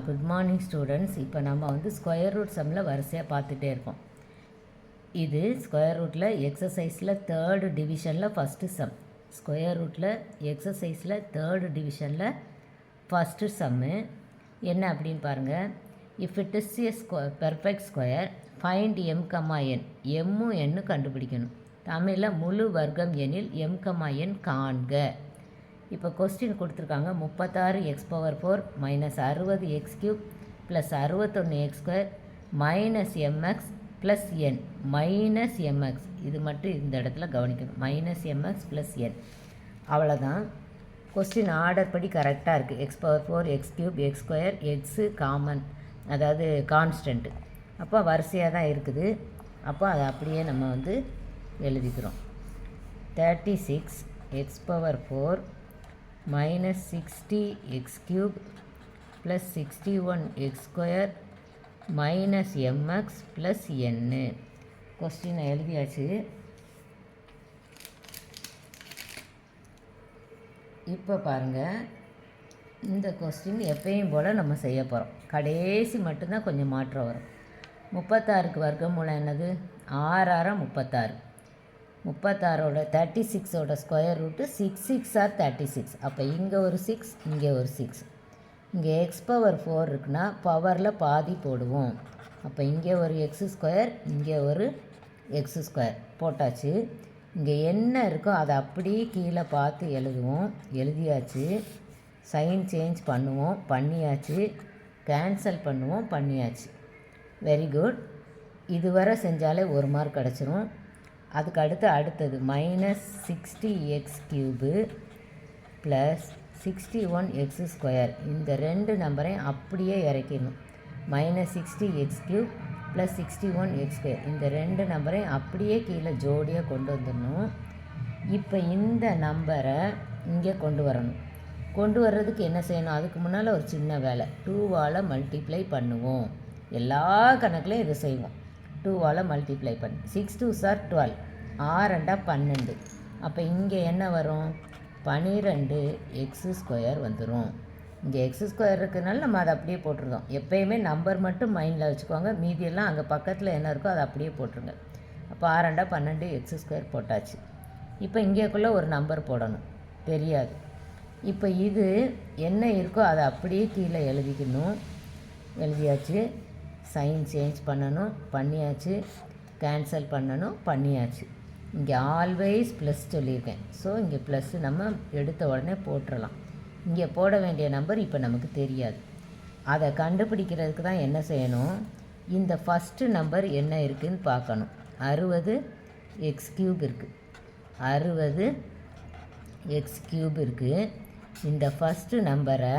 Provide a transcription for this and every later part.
Good morning students. இப்போ நம்ம வந்து ஸ்கொயர் ரூட் சம்மில் வரிசையாக பார்த்துட்டே இருக்கோம். இது ஸ்கொயர் ரூட்டில் எக்ஸசைஸில் தேர்டு டிவிஷனில் ஃபஸ்ட்டு சம். ஸ்கொயர் ரூட்டில் எக்ஸசைஸில் தேர்டு டிவிஷனில் ஃபஸ்ட்டு சம்மு என்ன அப்படின்னு பாருங்கள். If it is a perfect square find M comma N. எம்மும் என்னு கண்டுபிடிக்கணும். தமிழில் முழு வர்க்கம் எனில் எம் கமா என் காண்க. இப்போ கொஸ்டின் கொடுத்துருக்காங்க 36 x⁴ minus 60 x³ plus 61 x² minus mx plus N minus mx. இது மட்டும் இந்த இடத்துல கவனிக்கணும். மைனஸ் mx ப்ளஸ் என், அவ்வளோதான். கொஸ்டின் ஆர்டர் படி கரெக்டாக இருக்குது. x⁴, x³, x² x common, அதாவது கான்ஸ்டன்ட்டு. அப்போ வரிசையாக தான் இருக்குது. அப்போ அதை அப்படியே நம்ம வந்து எழுதிக்கிறோம். 36 x⁴ minus 60 x³ plus 61 x² minus mx plus n. கொஸ்டினை எழுதியாச்சு. இப்போ பாருங்கள், இந்த கொஸ்டின் எப்பயும் போல் நம்ம செய்ய போகிறோம். கடைசி மட்டும்தான் கொஞ்சம் மாற்றம் வரும். 36க்கு வர்க்கமூலம் என்னது? 6 6 36. 36ஓட 36ஓட ஸ்கொயர் ரூட்டு 6 6 ஆர் 36. அப்போ இங்கே ஒரு 6, இங்கே ஒரு 6. இங்கே x⁴ இருக்குன்னா பவரில் பாதி போடுவோம். அப்போ இங்கே ஒரு x², இங்கே ஒரு x² போட்டாச்சு. இங்கே என்ன இருக்கோ அதை அப்படியே கீழே பார்த்து எழுதுவோம். எழுதியாச்சு. சைன் சேஞ்ச் பண்ணுவோம், பண்ணியாச்சு. கேன்சல் பண்ணுவோம், பண்ணியாச்சு. Very good. இதுவரை செஞ்சாலே 1 மார்க் கிடச்சிரும். அதுக்கு அடுத்தது மைனஸ் 60 x³ ப்ளஸ் 61 x². இந்த ரெண்டு நம்பரையும் அப்படியே இறக்கிடணும். Minus 60 x³ plus 61 x². இந்த ரெண்டு நம்பரையும் அப்படியே கீழே ஜோடியாக கொண்டு வந்துடணும். இப்போ இந்த நம்பரை இங்கே கொண்டு வரணும். கொண்டு வர்றதுக்கு என்ன செய்யணும்? அதுக்கு முன்னால் ஒரு சின்ன வேலை. 2வால் மல்டிப்ளை பண்ணுவோம். எல்லா கணக்குலையும் இதை செய்வோம். 2வால் மல்டிப்ளை பண்ணு. 6 2s are 12, 6 2 12. அப்போ இங்கே என்ன வரும்? 12 x² வந்துடும். இங்கே x² இருக்கிறதுனால நம்ம அதை அப்படியே போட்டுருந்தோம். எப்போயுமே நம்பர் மட்டும் மைண்டில் வச்சுக்கோங்க, மீதியெல்லாம் அங்கே பக்கத்தில் என்ன இருக்கோ அதை அப்படியே போட்டுருங்க. அப்போ 6 2 12 x² போட்டாச்சு. இப்போ இங்கேக்குள்ளே ஒரு நம்பர் போடணும், தெரியாது. இப்போ இது என்ன இருக்கோ அதை அப்படியே கீழே எழுதிக்கணும். எழுதியாச்சு. சைன் சேஞ்ச் பண்ணணும், பண்ணியாச்சு. கேன்சல் பண்ணணும், பண்ணியாச்சு. இங்கே ஆல்வேஸ் ப்ளஸ் சொல்லியிருக்கேன். ஸோ இங்கே ப்ளஸ்ஸு நம்ம எடுத்த உடனே போட்டுடலாம். இங்கே போட வேண்டிய நம்பர் இப்போ நமக்கு தெரியாது. அதை கண்டுபிடிக்கிறதுக்கு தான் என்ன செய்யணும்? இந்த ஃபஸ்ட்டு நம்பர் என்ன இருக்குதுன்னு பார்க்கணும். 60 x³ இருக்குது. 60 x³ இருக்குது. இந்த ஃபஸ்ட்டு நம்பரை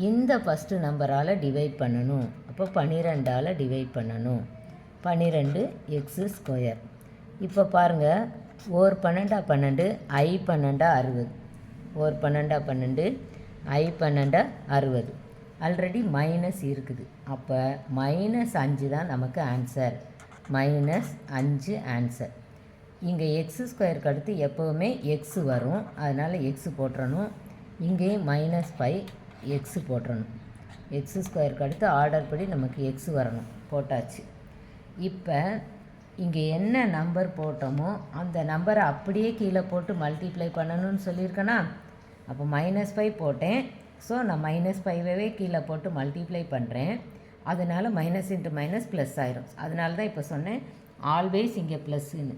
இந்த ஃபஸ்ட்டு நம்பரால் டிவைட் பண்ணணும். அப்போ 12ஆல் டிவைட் பண்ணணும். 12 x². இப்போ பாருங்கள், ஓர் 12 12, I 12 60. ஓர் 12 12, I 12 60. ஆல்ரெடி மைனஸ் இருக்குது. அப்போ -5 தான் நமக்கு ஆன்சர். -5 ஆன்சர். இங்கே x² அடுத்து எப்போவுமே x வரும், அதனால் x போட்டுறணும். இங்கேயும் -5 x போட்டுறணும். x² அடுத்து ஆர்டர் படி நமக்கு x வரணும், போட்டாச்சு. இப்போ இங்கே என்ன நம்பர் போட்டோமோ அந்த நம்பரை அப்படியே கீழே போட்டு மல்டிப்ளை பண்ணணும்னு சொல்லியிருக்கேனா? அப்போ -5 போட்டேன். ஸோ நான் -5வே கீழே போட்டு மல்டிப்ளை பண்ணுறேன். அதனால் மைனஸ் இன்ட்டு மைனஸ் ப்ளஸ் ஆயிரும். அதனால தான் இப்போ சொன்னேன் ஆல்வேஸ் இங்கே ப்ளஸ்ஸுன்னு.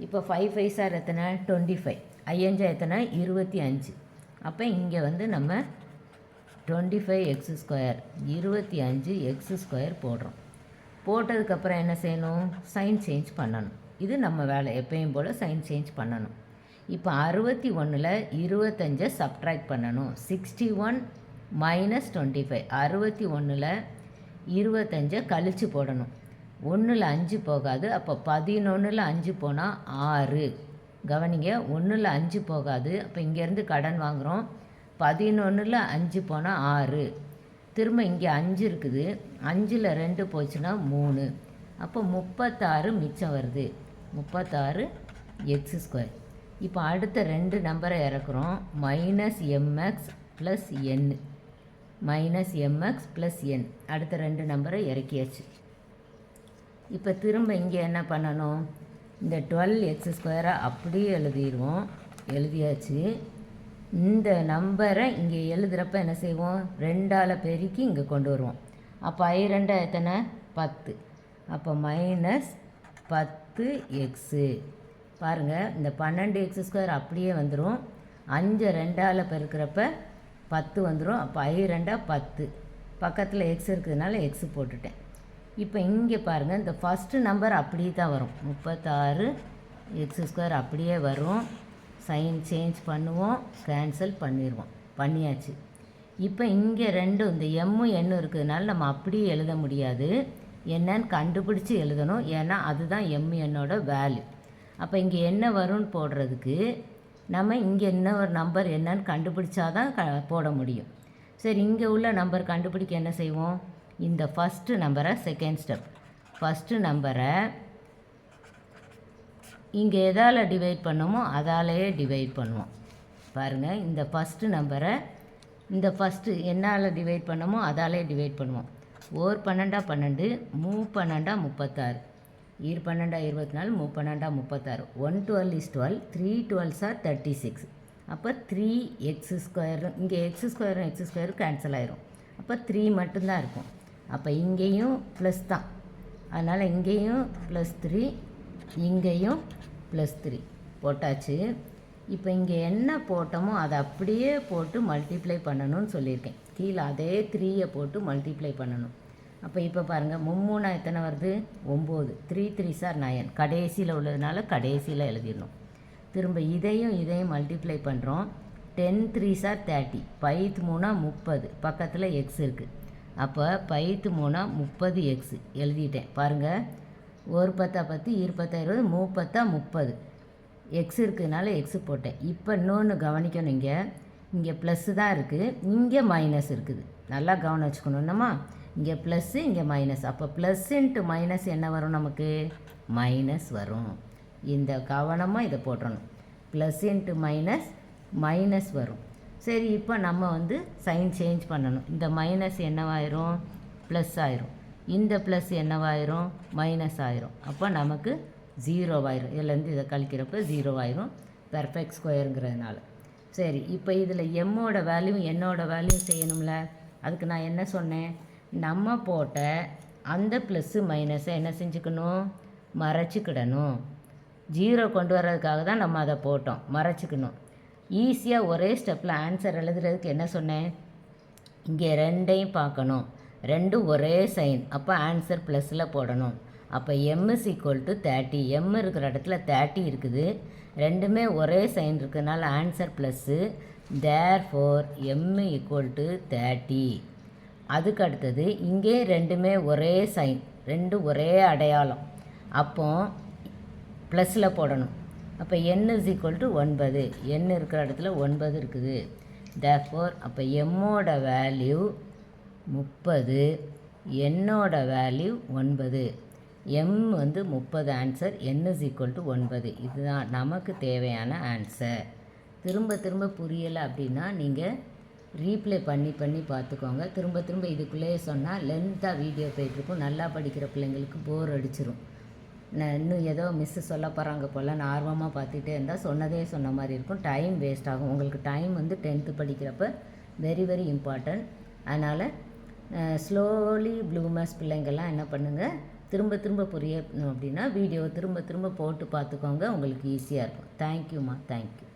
இப்போ 5 5s are எத்தனை? 25. 5 எத்தனை? 25. அப்போ இங்கே வந்து நம்ம 25 x², 25 x² போடுறோம். போட்டதுக்கப்புறம் என்ன செய்யணும்? சைன் சேஞ்ச் பண்ணணும். இது நம்ம வேலை. எப்பயும் போல் சைன் சேஞ்ச் பண்ணணும். இப்போ 61ல் 25 சப்ட்ராக்ட் பண்ணணும். 61 மைனஸ் 25. 61ல் 25 கழித்து போடணும். 1ல் 5 போகாது. அப்போ 11ல் 5 போனால் 6. கவனிங்க, 1ல் 5 போகாது. அப்போ இங்கேருந்து கடன் வாங்குகிறோம். 11ல் 5 போனால் 6. திரும்ப இங்கே 5 இருக்குது. 5ல் 2 போச்சுன்னா 3. அப்போ 36 மிச்சம் வருது. 36 x². இப்போ அடுத்த 2 நம்பரை இறக்குறோம். -mx + n. Minus MX plus N. அடுத்த 2 நம்பரை இறக்கியாச்சு. இப்போ திரும்ப இங்கே என்ன பண்ணணும், இந்த 12x² அப்படியே எழுதியாச்சு. இந்த நம்பரை இங்கே எழுதுகிறப்ப என்ன செய்வோம், 2ஆல் பெருக்கி இங்கே கொண்டு வருவோம். அப்போ I2 எத்தனை, 10. அப்போ மைனஸ் 10x. பாருங்கள், இந்த 12x² அப்படியே வந்துடும். 5 2ஆல் பெருக்கிறப்ப 10 வந்துடும். அப்போ I2 10. பக்கத்தில் எக்ஸ் இருக்கிறதுனால எக்ஸ் போட்டுட்டேன். இப்போ இங்கே பாருங்கள், இந்த ஃபஸ்ட்டு நம்பர் அப்படியே தான் வரும். 36x² அப்படியே வரும். சைன் சேஞ்ச் பண்ணுவோம், கேன்சல் பண்ணியாச்சு. இப்போ இங்கே 2 இந்த எம்மும் எண்ணும் இருக்கிறதுனால நம்ம அப்படியே எழுத முடியாது, என்னன்னு கண்டுபிடிச்சி எழுதணும். ஏன்னா அதுதான் எம் என்னோட வேல்யூ. அப்போ இங்கே என்ன வரும்னு போடுறதுக்கு நம்ம இங்கே என்ன ஒரு நம்பர் என்னன்னு கண்டுபிடிச்சாதான் போட முடியும். சரி, இங்கே உள்ள நம்பர் கண்டுபிடிக்க என்ன செய்வோம், இந்த ஃபஸ்ட்டு நம்பரை செகண்ட் ஸ்டெப், ஃபஸ்ட்டு நம்பரை இங்கே எதால் டிவைட் பண்ணோமோ அதாலேயே டிவைட் பண்ணுவோம். பாருங்கள், இந்த ஃபஸ்ட்டு நம்பரை இந்த ஃபஸ்ட்டு என்னால் டிவைட் பண்ணோமோ அதாலே டிவைட் பண்ணுவோம். 1 12 12, 3 12 36, 2 12 24, 3 12 36, 1 12 is 12, 3 12s are 36. அப்போ 3x², இங்கே x² கேன்சல் ஆயிரும். அப்போ 3 மட்டும்தான் இருக்கும். அப்போ இங்கேயும் ப்ளஸ் தான், அதனால் இங்கேயும் +3, இங்கேயும் +3 போட்டாச்சு. இப்போ இங்கே என்ன போட்டோமோ அதை அப்படியே போட்டு மல்டிப்ளை பண்ணணும்னு சொல்லியிருக்கேன். கீழே அதே 3யை போட்டு மல்டிப்ளை பண்ணணும். அப்போ இப்போ பாருங்கள், 3 எத்தனை வருது, 9. 3 3s are 9. கடைசியில் உள்ளதுனால கடைசியில் எழுதிடணும். திரும்ப இதையும் மல்டிப்ளை பண்ணுறோம். 10 3s are 30. 5 3 30, பக்கத்தில் எக்ஸ் இருக்குது. அப்போ 5 3 30x எழுதிட்டேன். பாருங்கள், 1 10 10, 2 10 20, 3 10 30, எக்ஸ் இருக்கிறதுனால எக்ஸு போட்டேன். இப்போ இன்னொன்று கவனிக்கணும், இங்கே ப்ளஸ்ஸு தான் இருக்குது, இங்கே மைனஸ் இருக்குது. நல்லா கவனம் வச்சுக்கணும்னம்மா, இங்கே ப்ளஸ்ஸு இங்கே மைனஸ். அப்போ ப்ளஸ் இன்ட்டு மைனஸ் என்ன வரும், நமக்கு மைனஸ் வரும். இந்த கவனமாக இதை போட்டணும். ப்ளஸ் இன்ட்டு மைனஸ் வரும். சரி, இப்போ நம்ம சைன் சேஞ்ச் பண்ணணும். இந்த மைனஸ் என்னவாயிரும், ப்ளஸ் ஆயிரும். இந்த ப்ளஸ் என்னவாயிரும், மைனஸ் ஆயிரும். அப்போ நமக்கு 0 ஆயிரும். இதுலேருந்து இதை கழிக்கிறப்ப 0 ஆயிரும், பெர்ஃபெக்ட் ஸ்கொயருங்கிறதுனால. சரி, இப்போ இதில் எம்மோட வேல்யூ என்னோட வேல்யூ செய்யணும்ல. அதுக்கு நான் என்ன சொன்னேன், நம்ம போட்ட அந்த ப்ளஸ்ஸு மைனஸை என்ன செஞ்சுக்கணும், மறைச்சிக்கிடணும். 0 கொண்டு வர்றதுக்காக தான் நம்ம அதை போட்டோம், மறைச்சிக்கணும். ஈஸியாக ஒரே ஸ்டெப்பில் ஆன்சர் எழுதுறதுக்கு என்ன சொன்னேன், இங்கே 2ஐயும் பார்க்கணும், 2 ஒரே சைன். அப்போ ஆன்சர் ப்ளஸில் போடணும். அப்போ m is equal to 30. m இருக்கிற இடத்துல 30 இருக்குது. ரெண்டுமே ஒரே சைன் இருக்கிறதுனால answer plus. Therefore m equal to 30. அதுக்கு அடுத்தது இங்கே ரெண்டுமே ஒரே சைன், 2 ஒரே அடையாளம். அப்போ ப்ளஸில் போடணும். அப்போ n is equal to 9. n இருக்கிற இடத்துல 9 இருக்குது. தேர்ஃபோர் அப்போ எம்மோட வேல்யூ 30, என்னோட value 9. m 30 answer, n is equal to 9. இதுதான் நமக்கு தேவையான ஆன்சர். திரும்ப புரியலை அப்படின்னா நீங்கள் ரீப்ளே பண்ணி பார்த்துக்கோங்க. திரும்ப இதுக்குள்ளேயே சொன்னால் லென்த்தாக வீடியோ போயிட்டுருக்கும். நல்லா படிக்கிற பிள்ளைங்களுக்கு போர் அடிச்சிடும். நான் இன்னும் ஏதோ மிஸ்ஸு சொல்ல போகிறாங்க போல் நான் ஆர்வமாக பார்த்துட்டே இருந்தால் சொன்னதே சொன்ன மாதிரி இருக்கும், டைம் வேஸ்ட் ஆகும். உங்களுக்கு டைம் 10th படிக்கிறப்ப வெரி வெரி இம்பார்ட்டன்ட். அதனால் ஸ்லோலி ப்ளூமர்ஸ் பிள்ளைங்கள்லாம் என்ன பண்ணுங்கள், திரும்ப புரியணும் அப்படின்னா வீடியோ திரும்ப போட்டு பார்த்துக்கோங்க, உங்களுக்கு ஈஸியாக இருக்கும். தேங்க்யூம்மா, தேங்க்யூ.